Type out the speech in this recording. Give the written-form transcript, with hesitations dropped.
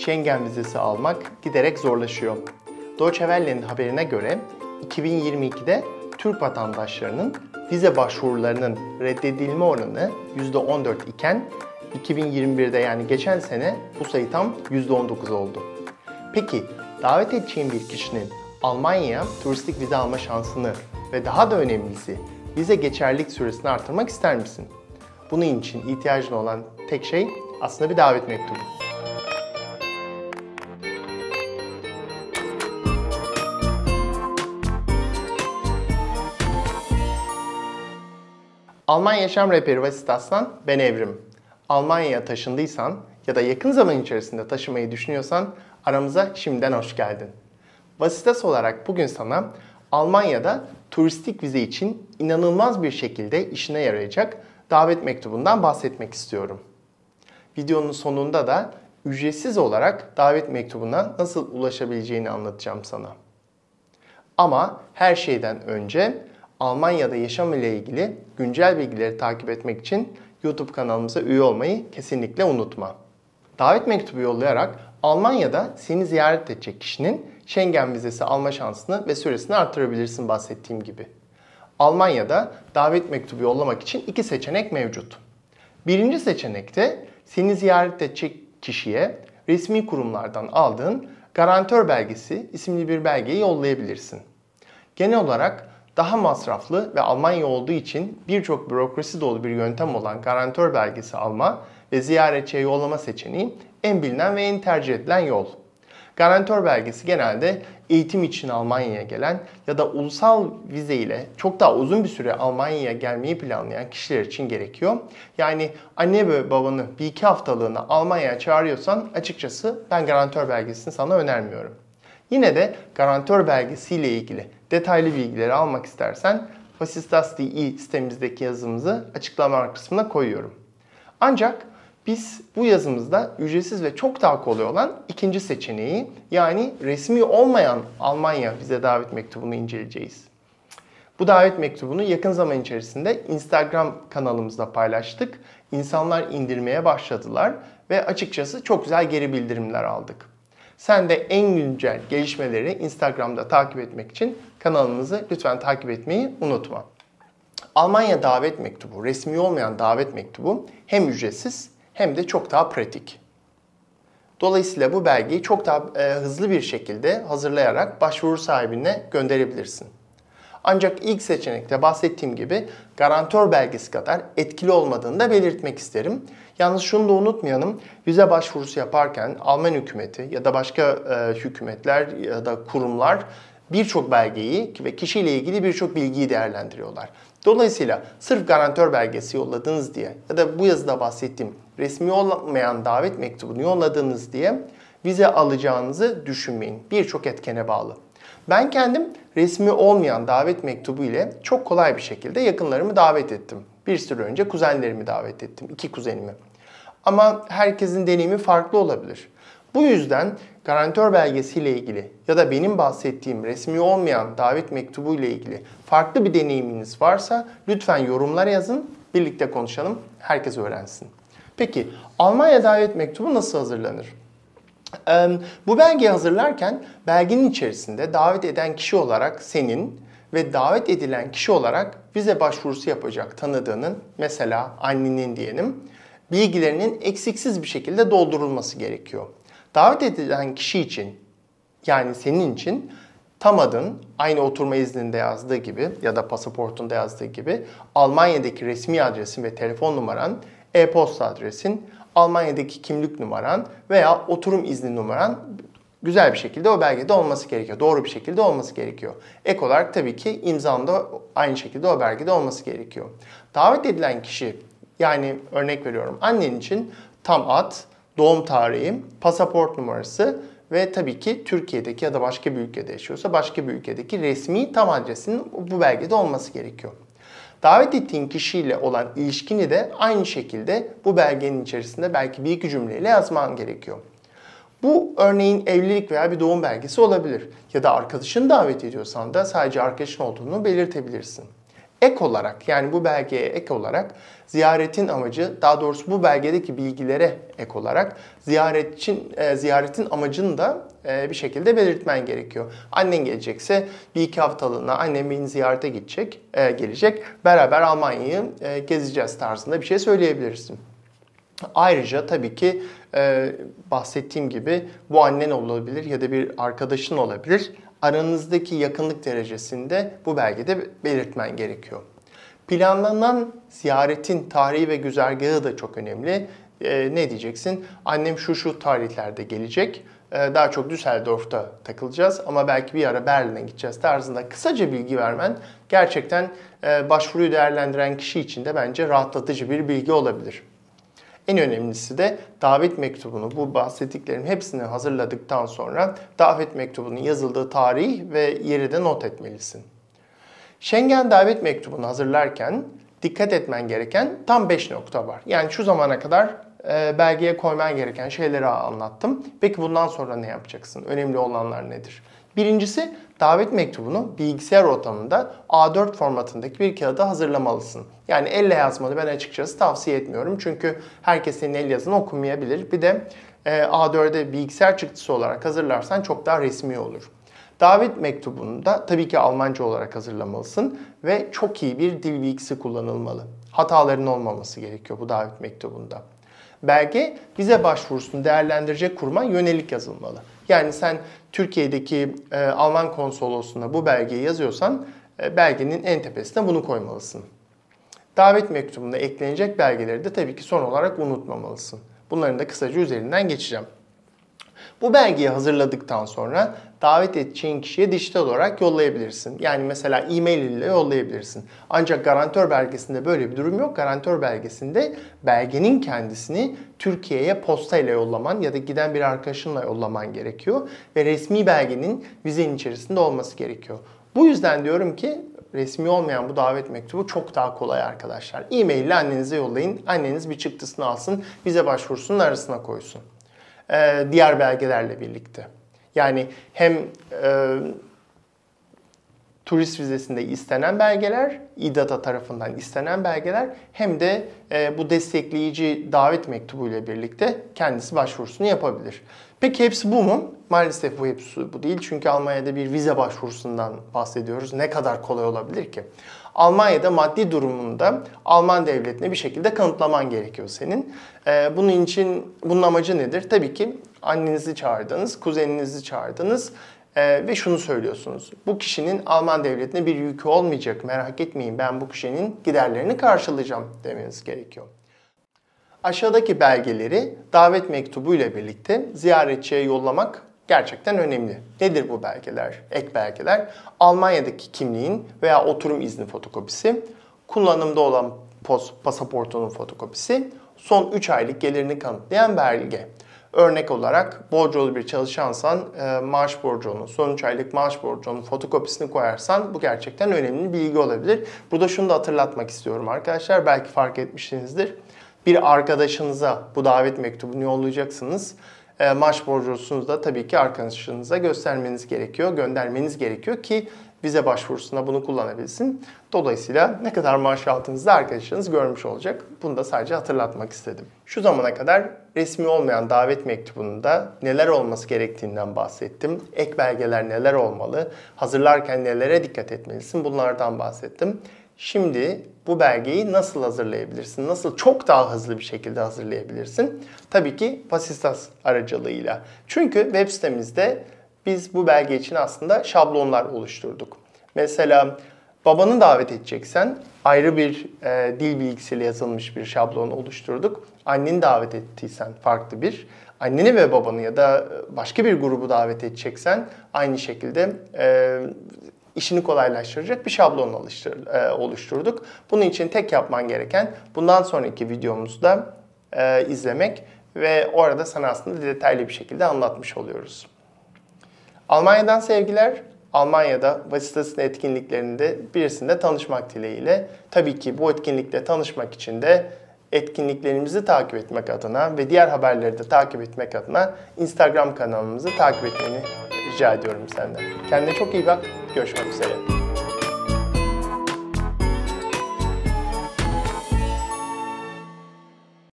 Schengen vizesi almak giderek zorlaşıyor. Deutsche Welle'nin haberine göre 2022'de Türk vatandaşlarının vize başvurularının reddedilme oranı %14 iken 2021'de yani geçen sene bu sayı tam %19 oldu. Peki davet edeceğin bir kişinin Almanya'ya turistik vize alma şansını ve daha da önemlisi vize geçerlilik süresini artırmak ister misin? Bunun için ihtiyacın olan tek şey aslında bir davet mektubu. Almanya Yaşam Rehberi Vasitas'tan ben Evrim. Almanya'ya taşındıysan ya da yakın zaman içerisinde taşımayı düşünüyorsan aramıza şimdiden hoş geldin. Vasitas olarak bugün sana Almanya'da turistik vize için inanılmaz bir şekilde işine yarayacak davet mektubundan bahsetmek istiyorum. Videonun sonunda da ücretsiz olarak davet mektubuna nasıl ulaşabileceğini anlatacağım sana. Ama her şeyden önce Almanya'da yaşam ile ilgili güncel bilgileri takip etmek için YouTube kanalımıza üye olmayı kesinlikle unutma. Davet mektubu yollayarak Almanya'da seni ziyaret edecek kişinin Schengen vizesi alma şansını ve süresini artırabilirsin bahsettiğim gibi. Almanya'da davet mektubu yollamak için iki seçenek mevcut. Birinci seçenekte seni ziyaret edecek kişiye resmi kurumlardan aldığın garantör belgesi isimli bir belgeyi yollayabilirsin. Genel olarak daha masraflı ve Almanya olduğu için birçok bürokrasi dolu bir yöntem olan garantör belgesi alma ve ziyaretçiye yollama seçeneği en bilinen ve en tercih edilen yol. Garantör belgesi genelde eğitim için Almanya'ya gelen ya da ulusal vize ile çok daha uzun bir süre Almanya'ya gelmeyi planlayan kişiler için gerekiyor. Yani anne ve babanı bir iki haftalığına Almanya'ya çağırıyorsan açıkçası ben garantör belgesini sana önermiyorum. Yine de garantör belgesiyle ilgili detaylı bilgileri almak istersen Vasistas.de sitemizdeki yazımızı açıklama kısmına koyuyorum. Ancak biz bu yazımızda ücretsiz ve çok daha kolay olan ikinci seçeneği yani resmi olmayan Almanya vize davet mektubunu inceleyeceğiz. Bu davet mektubunu yakın zaman içerisinde Instagram kanalımızda paylaştık. İnsanlar indirmeye başladılar ve açıkçası çok güzel geri bildirimler aldık. Sen de en güncel gelişmeleri Instagram'da takip etmek için kanalımızı lütfen takip etmeyi unutma. Almanya davet mektubu, resmi olmayan davet mektubu hem ücretsiz hem de çok daha pratik. Dolayısıyla bu belgeyi çok daha hızlı bir şekilde hazırlayarak başvuru sahibine gönderebilirsin. Ancak ilk seçenekte bahsettiğim gibi garantör belgesi kadar etkili olmadığını da belirtmek isterim. Yalnız şunu da unutmayalım, vize başvurusu yaparken Alman hükümeti ya da başka hükümetler ya da kurumlar birçok belgeyi ve kişiyle ilgili birçok bilgiyi değerlendiriyorlar. Dolayısıyla sırf garantör belgesi yolladınız diye ya da bu yazıda bahsettiğim resmi olmayan davet mektubunu yolladınız diye vize alacağınızı düşünmeyin. Birçok etkene bağlı. Ben kendim resmi olmayan davet mektubu ile çok kolay bir şekilde yakınlarımı davet ettim. Bir süre önce kuzenlerimi davet ettim, 2 kuzenimi. Ama herkesin deneyimi farklı olabilir. Bu yüzden garantör belgesiyle ilgili ya da benim bahsettiğim resmi olmayan davet mektubu ile ilgili farklı bir deneyiminiz varsa lütfen yorumlara yazın, birlikte konuşalım, herkes öğrensin. Peki Almanya davet mektubu nasıl hazırlanır? Bu belgeyi hazırlarken belgenin içerisinde davet eden kişi olarak senin ve davet edilen kişi olarak vize başvurusu yapacak tanıdığının, mesela annenin diyelim, bilgilerinin eksiksiz bir şekilde doldurulması gerekiyor. Davet edilen kişi için, yani senin için tam adın, aynı oturma izninde yazdığı gibi ya da pasaportunda yazdığı gibi Almanya'daki resmi adresin ve telefon numaran, e-posta adresin, Almanya'daki kimlik numaran veya oturum izni numaran güzel bir şekilde o belgede olması gerekiyor. Doğru bir şekilde olması gerekiyor. Ek olarak tabii ki imzan da aynı şekilde o belgede olması gerekiyor. Davet edilen kişi, yani örnek veriyorum annen için tam ad, doğum tarihi, pasaport numarası ve tabii ki Türkiye'deki ya da başka bir ülkede yaşıyorsa başka bir ülkedeki resmi tam adresinin bu belgede olması gerekiyor. Davet ettiğin kişiyle olan ilişkini de aynı şekilde bu belgenin içerisinde belki bir iki cümleyle yazman gerekiyor. Bu örneğin evlilik veya bir doğum belgesi olabilir. Ya da arkadaşını davet ediyorsan da sadece arkadaşın olduğunu belirtebilirsin. Ek olarak, yani bu belgeye ek olarak ziyaretin amacı, daha doğrusu bu belgedeki bilgilere ek olarak ziyaretin amacını da bir şekilde belirtmen gerekiyor. Annen gelecekse bir iki haftalığına annem beni ziyarete gelecek. Beraber Almanya'yı gezeceğiz tarzında bir şey söyleyebilirsin. Ayrıca tabii ki bahsettiğim gibi bu annen olabilir ya da bir arkadaşın olabilir. Aranızdaki yakınlık derecesinde bu belgede belirtmen gerekiyor. Planlanan ziyaretin tarihi ve güzergahı da çok önemli. Ne diyeceksin? Annem şu tarihlerde gelecek. Daha çok Düsseldorf'ta takılacağız ama belki bir ara Berlin'e gideceğiz tarzında kısaca bilgi vermen gerçekten başvuruyu değerlendiren kişi için de bence rahatlatıcı bir bilgi olabilir. En önemlisi de davet mektubunu, bu bahsettiklerim hepsini hazırladıktan sonra davet mektubunun yazıldığı tarih ve yeri de not etmelisin. Schengen davet mektubunu hazırlarken dikkat etmen gereken tam 5 nokta var. Yani şu zamana kadar belgeye koyman gereken şeyleri anlattım. Peki bundan sonra ne yapacaksın? Önemli olanlar nedir? Birincisi, davet mektubunu bilgisayar ortamında A4 formatındaki bir kağıda hazırlamalısın. Yani elle yazmanı ben açıkçası tavsiye etmiyorum. Çünkü herkes senin el yazını okumayabilir. Bir de A4'e bilgisayar çıktısı olarak hazırlarsan çok daha resmi olur. Davet mektubunu da tabii ki Almanca olarak hazırlamalısın ve çok iyi bir dil bilgisi kullanılmalı. Hataların olmaması gerekiyor bu davet mektubunda. Belge vize başvurusunu değerlendirecek kuruma yönelik yazılmalı. Yani sen Türkiye'deki Alman konsolosluğuna bu belgeyi yazıyorsan belgenin en tepesine bunu koymalısın. Davet mektubuna eklenecek belgeleri de tabii ki son olarak unutmamalısın. Bunların da kısaca üzerinden geçeceğim. Bu belgeyi hazırladıktan sonra davet edeceğin kişiye dijital olarak yollayabilirsin. Yani mesela e-mail ile yollayabilirsin. Ancak garantör belgesinde böyle bir durum yok. Garantör belgesinde belgenin kendisini Türkiye'ye posta ile yollaman ya da giden bir arkadaşınla yollaman gerekiyor. Ve resmi belgenin vizenin içerisinde olması gerekiyor. Bu yüzden diyorum ki resmi olmayan bu davet mektubu çok daha kolay arkadaşlar. E-mail ile annenize yollayın. Anneniz bir çıktısını alsın, vize başvurusunun arasına koysun. Diğer belgelerle birlikte. Yani hem turist vizesinde istenen belgeler, İDATA tarafından istenen belgeler hem de bu destekleyici davet mektubu ile birlikte kendisi başvurusunu yapabilir. Peki hepsi bu mu? Maalesef bu hepsi bu değil. Çünkü Almanya'da bir vize başvurusundan bahsediyoruz. Ne kadar kolay olabilir ki? Almanya'da maddi durumunda Alman devletine bir şekilde kanıtlaman gerekiyor senin. Bunun amacı nedir? Tabii ki annenizi çağırdınız, kuzeninizi çağırdınız ve şunu söylüyorsunuz. Bu kişinin Alman devletine bir yükü olmayacak, merak etmeyin, ben bu kişinin giderlerini karşılayacağım demeniz gerekiyor. Aşağıdaki belgeleri davet mektubu ile birlikte ziyaretçiye yollamak gerçekten önemli. Nedir bu belgeler, ek belgeler? Almanya'daki kimliğin veya oturum izni fotokopisi, kullanımda olan pasaportunun fotokopisi, son 3 aylık gelirini kanıtlayan belge. Örnek olarak borcolu bir çalışansan maaş borcunun, son 3 aylık maaş borcunun fotokopisini koyarsan bu gerçekten önemli bir bilgi olabilir. Burada şunu da hatırlatmak istiyorum arkadaşlar, belki fark etmişsinizdir. Bir arkadaşınıza bu davet mektubunu yollayacaksınız. Maaş borcunuzu da tabii ki arkadaşınıza göstermeniz gerekiyor, göndermeniz gerekiyor ki vize başvurusunda bunu kullanabilsin. Dolayısıyla ne kadar maaş aldığınızı arkadaşınız görmüş olacak. Bunu da sadece hatırlatmak istedim. Şu zamana kadar resmi olmayan davet mektubunda neler olması gerektiğinden bahsettim. Ek belgeler neler olmalı, hazırlarken nelere dikkat etmelisin bunlardan bahsettim. Şimdi bu belgeyi nasıl hazırlayabilirsin? Nasıl çok daha hızlı bir şekilde hazırlayabilirsin? Tabii ki Vasistas aracılığıyla. Çünkü web sitemizde biz bu belge için aslında şablonlar oluşturduk. Mesela babanı davet edeceksen ayrı bir dil bilgisiyle yazılmış bir şablon oluşturduk. Anneni davet ettiysen farklı bir. Anneni ve babanı ya da başka bir grubu davet edeceksen aynı şekilde işini kolaylaştıracak bir şablon oluşturduk. Bunun için tek yapman gereken bundan sonraki videomuzda izlemek ve orada sana aslında detaylı bir şekilde anlatmış oluyoruz. Almanya'dan sevgiler. Almanya'da Vasistas'ın etkinliklerinde birisinde tanışmak dileğiyle. Tabii ki bu etkinlikle tanışmak için de etkinliklerimizi takip etmek adına ve diğer haberleri de takip etmek adına Instagram kanalımızı takip etmeni rica ediyorum senden. Kendine çok iyi bak. Görüşmek üzere.